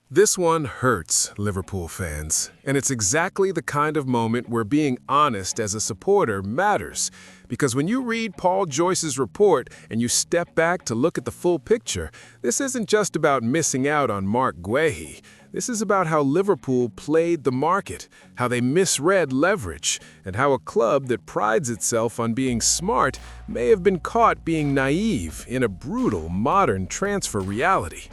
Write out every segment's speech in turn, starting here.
This one hurts, Liverpool fans, and it's exactly the kind of moment where being honest as a supporter matters. Because when you read Paul Joyce's report and you step back to look at the full picture, this isn't just about missing out on Marc Guéhi. This is about how Liverpool played the market, how they misread leverage, and how a club that prides itself on being smart may have been caught being naive in a brutal modern transfer reality.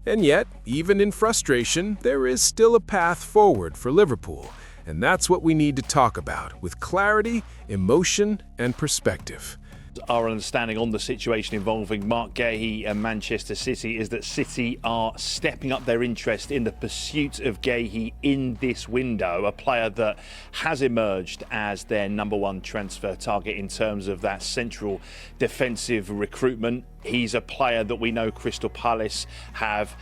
And yet, even in frustration, there is still a path forward for Liverpool. And that's what we need to talk about, with clarity, emotion, and perspective. Our understanding on the situation involving Marc Guéhi and Manchester City is that City are stepping up their interest in the pursuit of Guéhi in this window, a player that has emerged as their #1 transfer target in terms of that central defensive recruitment. He's a player that we know Crystal Palace have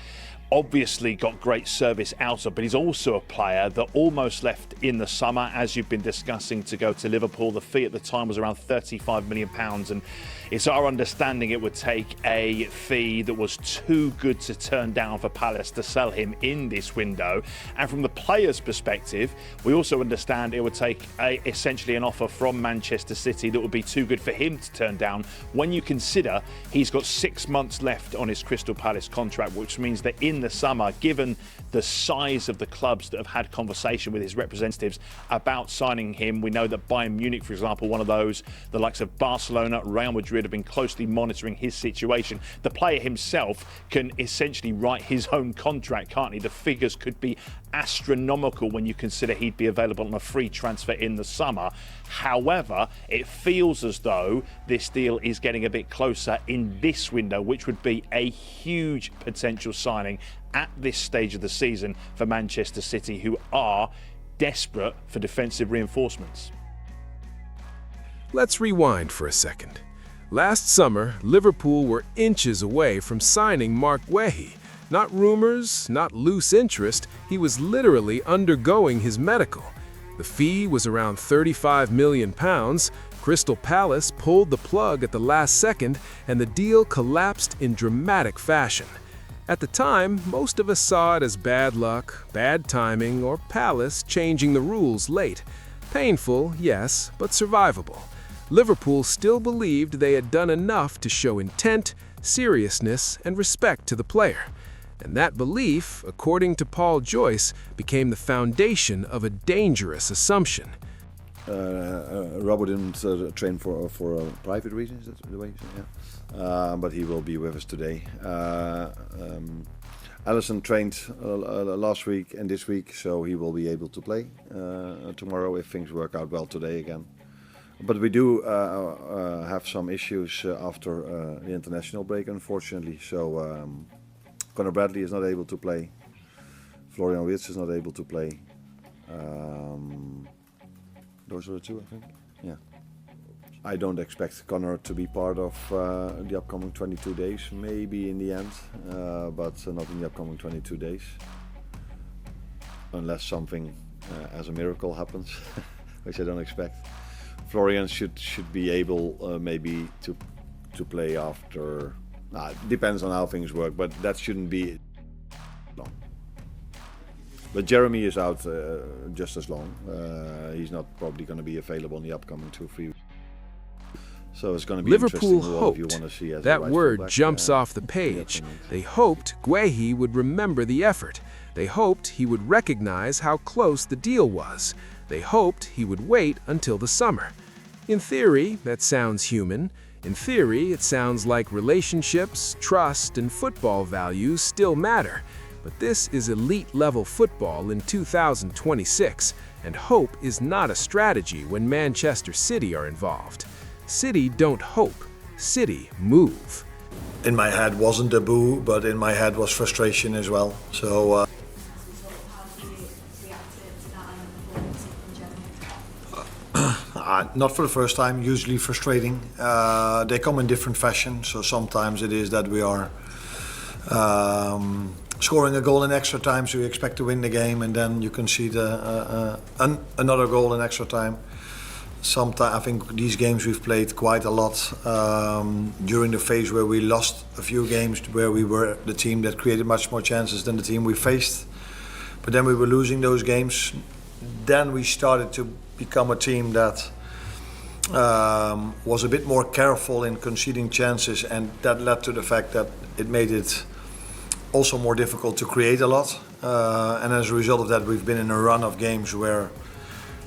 obviously got great service out of, but he's also a player that almost left in the summer, as you've been discussing, to go to Liverpool. The fee at the time was around £35 million, and it's our understanding it would take a fee that was too good to turn down for Palace to sell him in this window. And from the player's perspective, we also understand it would take essentially an offer from Manchester City that would be too good for him to turn down, when you consider he's got 6 months left on his Crystal Palace contract, which means that in the summer, given the size of the clubs that have had conversation with his representatives about signing him, we know that Bayern Munich, for example, one of those, the likes of Barcelona, Real Madrid have been closely monitoring his situation. The player himself can essentially write his own contract, can't he? The figures could be astronomical when you consider he'd be available on a free transfer in the summer. However, it feels as though this deal is getting a bit closer in this window, which would be a huge potential signing at this stage of the season for Manchester City, who are desperate for defensive reinforcements. Let's rewind for a second. Last summer, Liverpool were inches away from signing Marc Guéhi. Not rumors, not loose interest, he was literally undergoing his medical. The fee was around £35 million. Crystal Palace pulled the plug at the last second, and the deal collapsed in dramatic fashion. At the time, most of us saw it as bad luck, bad timing, or Palace changing the rules late. Painful, yes, but survivable. Liverpool still believed they had done enough to show intent, seriousness, and respect to the player. And that belief, according to Paul Joyce, became the foundation of a dangerous assumption. Robert didn't train for private reasons, that's the way you say, yeah. But he will be with us today. Alisson trained last week and this week, so he will be able to play tomorrow if things work out well today again. But we do have some issues after the international break, unfortunately. So Conor Bradley is not able to play. Florian Wirtz is not able to play. Those are the two, I think. Yeah. I don't expect Conor to be part of the upcoming 22 days. Maybe in the end, but not in the upcoming 22 days. Unless something as a miracle happens, which I don't expect. Florian should be able maybe to play after. Depends on how things work, but that shouldn't be long. But Jeremy is out just as long. He's not probably going to be available in the upcoming 2-3 weeks. So it's going to be Liverpool interesting what you hoped. want to see as That a right word fullback, jumps off the page. They hoped Guéhi would remember the effort. They hoped he would recognize how close the deal was. They hoped he would wait until the summer. In theory, that sounds human. In theory, it sounds like relationships, trust, and football values still matter. But this is elite-level football in 2026, and hope is not a strategy when Manchester City are involved. City don't hope, City move. In my head wasn't a boo, but in my head was frustration as well. So not for the first time, usually frustrating. They come in different fashion, so sometimes it is that we are scoring a goal in extra time, so we expect to win the game, and then you can see another goal in extra time. sometimes I think these games we've played quite a lot during the phase where we lost a few games, where we were the team that created much more chances than the team we faced. But then we were losing those games. Then we started to become a team that was a bit more careful in conceding chances, and that led to the fact that it made it also more difficult to create a lot. And as a result of that, we've been in a run of games where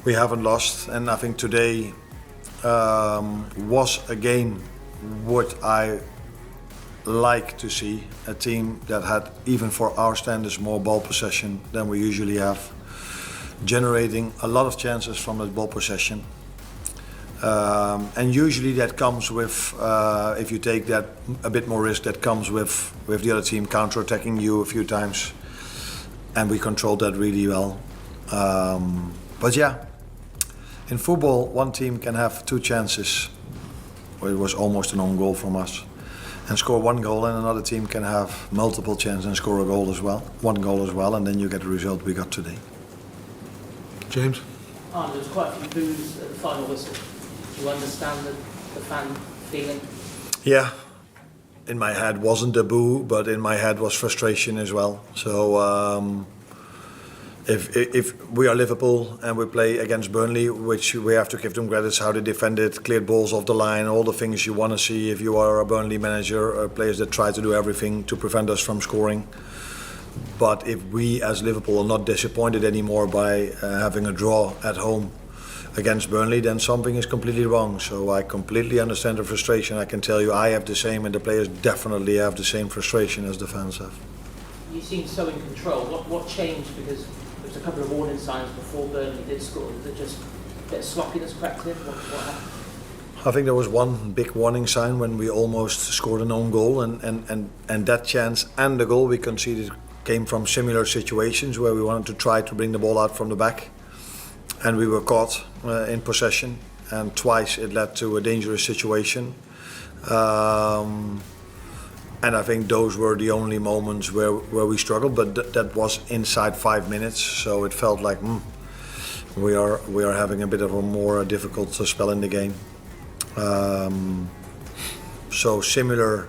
we haven't lost. And I think today was a game what I like to see, a team that had, even for our standards, more ball possession than we usually have, generating a lot of chances from that ball possession. And usually that comes with, if you take that a bit more risk, that comes with the other team counter-attacking you a few times, and we controlled that really well. But yeah, in football, one team can have two chances, where it was almost an own goal from us, and score one goal, and another team can have multiple chances and score a goal as well, one goal as well, and then you get the result we got today. James? There was quite a few boos at the final whistle. Do you understand the fan feeling? Yeah, in my head wasn't a boo, but in my head was frustration as well. So if we are Liverpool and we play against Burnley, which we have to give them credit, how they defended, cleared balls off the line, all the things you want to see if you are a Burnley manager, players that try to do everything to prevent us from scoring. But if we as Liverpool are not disappointed anymore by having a draw at home against Burnley, then something is completely wrong. So I completely understand the frustration. I can tell you I have the same, and the players definitely have the same frustration as the fans have. You seem so in control. What changed? Because there was a couple of warning signs before Burnley did score. Was it just a bit of sloppiness crept in? What happened? I think there was one big warning sign when we almost scored an own goal, and that chance and the goal we conceded came from similar situations where we wanted to try to bring the ball out from the back, and we were caught in possession, and twice it led to a dangerous situation. And I think those were the only moments where we struggled, but that was inside 5 minutes, so it felt like we are having a bit of a more difficult spell in the game. So similar,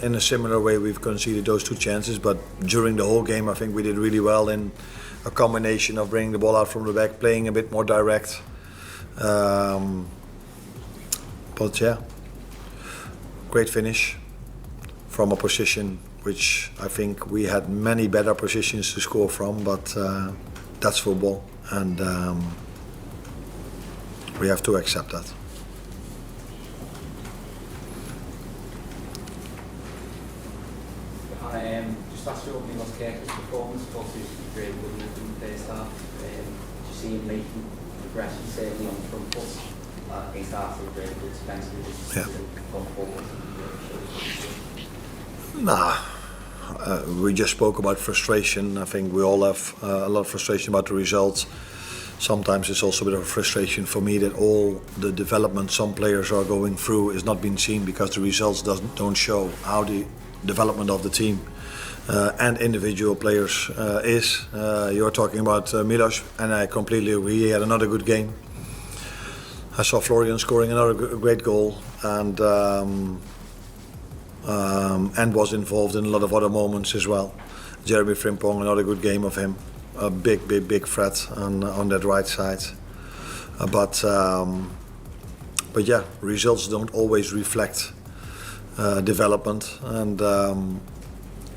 in a similar way, we've conceded those two chances, but during the whole game, I think we did really well in a combination of bringing the ball out from the back, playing a bit more direct. But yeah, great finish from a position which I think we had many better positions to score from, but that's football, and we have to accept that. Just last year, opening Marc Guéhi's performance, of course, he was really good in the first half. Do you see him making progression, certainly on the front foot? He started really good defensively. Yeah. Going forward. We just spoke about frustration. I think we all have a lot of frustration about the results. Sometimes it's also a bit of a frustration for me that all the development some players are going through is not being seen because the results don't show how the development of the team and individual players is. You're talking about Milos, and I completely agree. He had another good game. I saw Florian scoring another great goal, and was involved in a lot of other moments as well. Jeremy Frimpong, another good game of him. A big threat on that right side. But yeah, results don't always reflect development,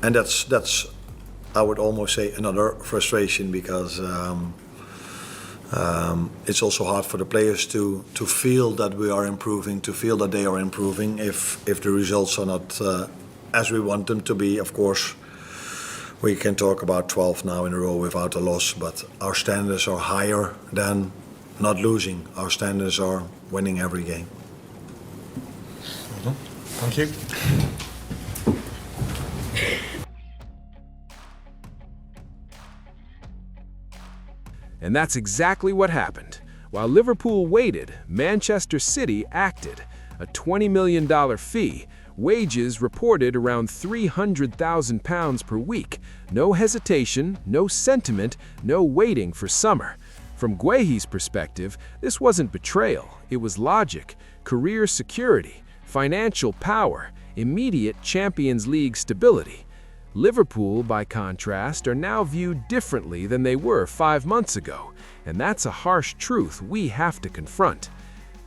and that's I would almost say another frustration, because it's also hard for the players to feel that we are improving, to feel that they are improving if the results are not as we want them to be. Of course, we can talk about 12 now in a row without a loss, but our standards are higher than not losing. Our standards are winning every game. Thank you. And that's exactly what happened. While Liverpool waited, Manchester City acted. A $20 million fee, wages reported around £300,000 per week. No hesitation, no sentiment, no waiting for summer. From Guéhi's perspective, this wasn't betrayal, it was logic, career security, financial power, immediate Champions League stability. Liverpool, by contrast, are now viewed differently than they were 5 months ago, and that's a harsh truth we have to confront.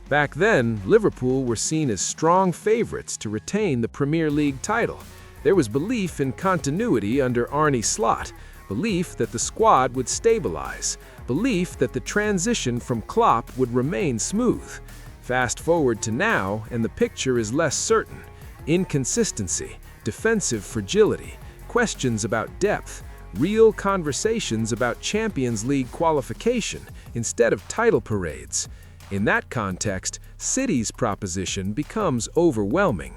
Back then, Liverpool were seen as strong favorites to retain the Premier League title. There was belief in continuity under Arne Slot, belief that the squad would stabilize, belief that the transition from Klopp would remain smooth. Fast forward to now, and the picture is less certain. Inconsistency, defensive fragility, questions about depth, real conversations about Champions League qualification instead of title parades. In that context, City's proposition becomes overwhelming.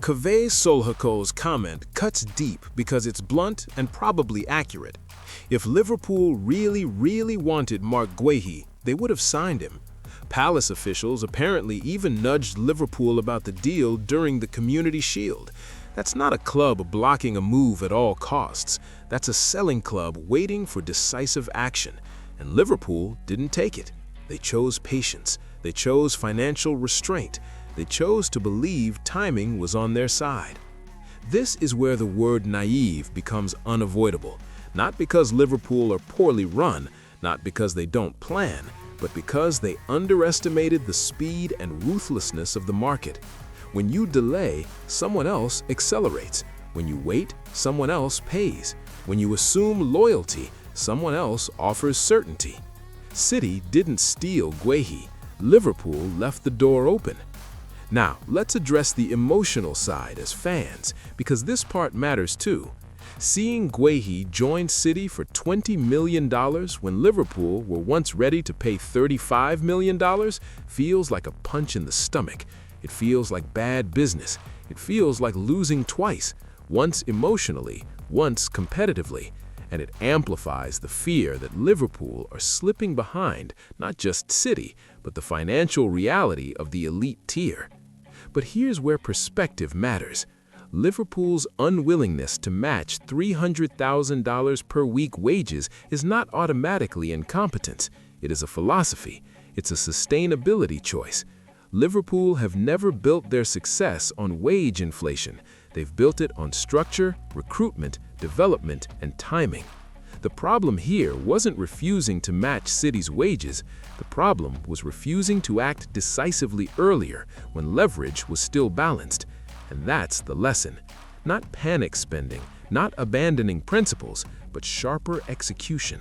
Kaveh Solhako's comment cuts deep because it's blunt and probably accurate. If Liverpool really wanted Marc Guéhi, they would have signed him. Palace officials apparently even nudged Liverpool about the deal during the Community Shield. That's not a club blocking a move at all costs. That's a selling club waiting for decisive action. And Liverpool didn't take it. They chose patience. They chose financial restraint. They chose to believe timing was on their side. This is where the word naive becomes unavoidable, not because Liverpool are poorly run, not because they don't plan, but because they underestimated the speed and ruthlessness of the market. When you delay, someone else accelerates. When you wait, someone else pays. When you assume loyalty, someone else offers certainty. City didn't steal Guéhi. Liverpool left the door open. Now, let's address the emotional side as fans, because this part matters too. Seeing Guéhi join City for $20 million when Liverpool were once ready to pay $35 million feels like a punch in the stomach. It feels like bad business. It feels like losing twice, once emotionally, once competitively. And it amplifies the fear that Liverpool are slipping behind not just City, but the financial reality of the elite tier. But here's where perspective matters. Liverpool's unwillingness to match $300,000 per week wages is not automatically incompetence. It is a philosophy. It's a sustainability choice. Liverpool have never built their success on wage inflation. They've built it on structure, recruitment, development, and timing. The problem here wasn't refusing to match City's wages. The problem was refusing to act decisively earlier when leverage was still balanced. And that's the lesson. Not panic spending, not abandoning principles, but sharper execution.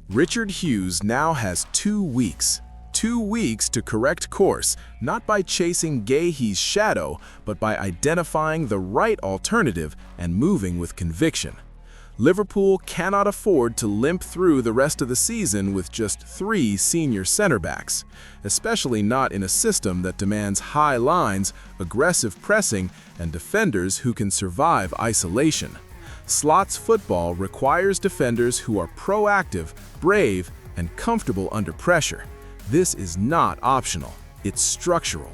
Richard Hughes now has 2 weeks. 2 weeks to correct course, not by chasing Guéhi's shadow, but by identifying the right alternative and moving with conviction. Liverpool cannot afford to limp through the rest of the season with just 3 senior center backs, especially not in a system that demands high lines, aggressive pressing, and defenders who can survive isolation. Slot's football requires defenders who are proactive, brave, and comfortable under pressure. This is not optional, it's structural.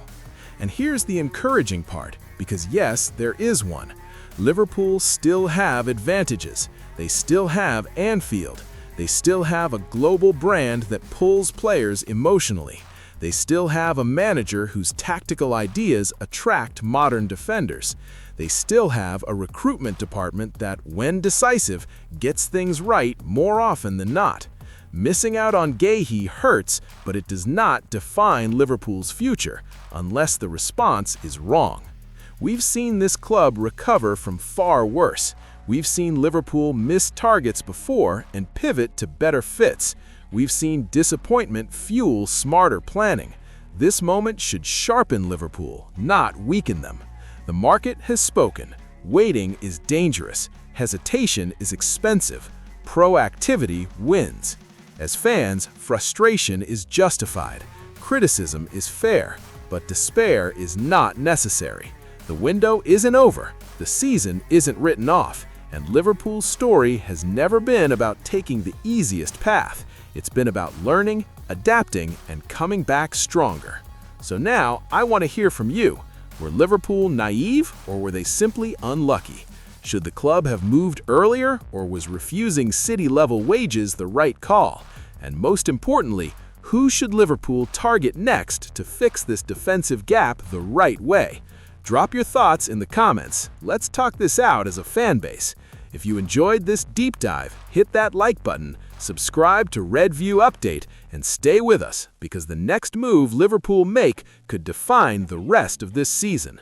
And here's the encouraging part, because yes, there is one. Liverpool still have advantages. They still have Anfield. They still have a global brand that pulls players emotionally. They still have a manager whose tactical ideas attract modern defenders. They still have a recruitment department that, when decisive, gets things right more often than not. Missing out on Guéhi hurts, but it does not define Liverpool's future, unless the response is wrong. We've seen this club recover from far worse. We've seen Liverpool miss targets before and pivot to better fits. We've seen disappointment fuel smarter planning. This moment should sharpen Liverpool, not weaken them. The market has spoken. Waiting is dangerous. Hesitation is expensive. Proactivity wins. As fans, frustration is justified. Criticism is fair, but despair is not necessary. The window isn't over, the season isn't written off, and Liverpool's story has never been about taking the easiest path. It's been about learning, adapting, and coming back stronger. So now, I want to hear from you. Were Liverpool naive, or were they simply unlucky? Should the club have moved earlier, or was refusing City-level wages the right call? And most importantly, who should Liverpool target next to fix this defensive gap the right way? Drop your thoughts in the comments. Let's talk this out as a fan base. If you enjoyed this deep dive, hit that like button, subscribe to Red View Update, and stay with us because the next move Liverpool make could define the rest of this season.